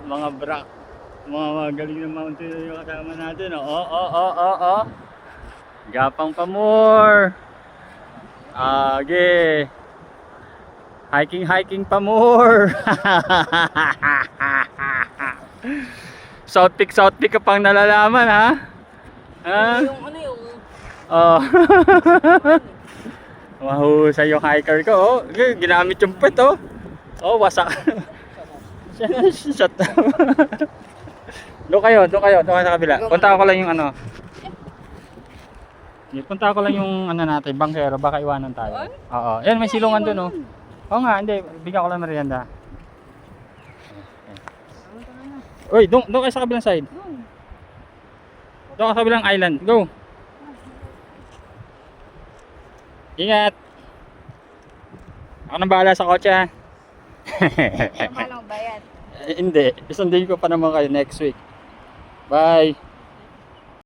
Mga brak. Mga magaling na mountaineer yung kasama natin. Oh. Gapang pa more. Age. Hiking pa more. South Peak ka pang nalalaman, ha? Yung ano yung... Oh. Mahusay yung hiker ko, oh. Ginamit yung puwet, oh. Oh, wasak. Shut up. Doon kayo sa kabila. Punta ko lang yung ano. Punta ko lang yung ano natin, bangkero, baka iwanan tayo. Oo. Yan, may silungan doon, oh. Oo nga, hindi. Bigyan ko lang merienda. Uy, doon kayo sa kabilang side. Doon ka sa kabilang island. Go. Ingat. Ako nang bahala sa kotse, ha. Ano bayad? Hindi. Isundin ko pa naman kayo next week. Bye.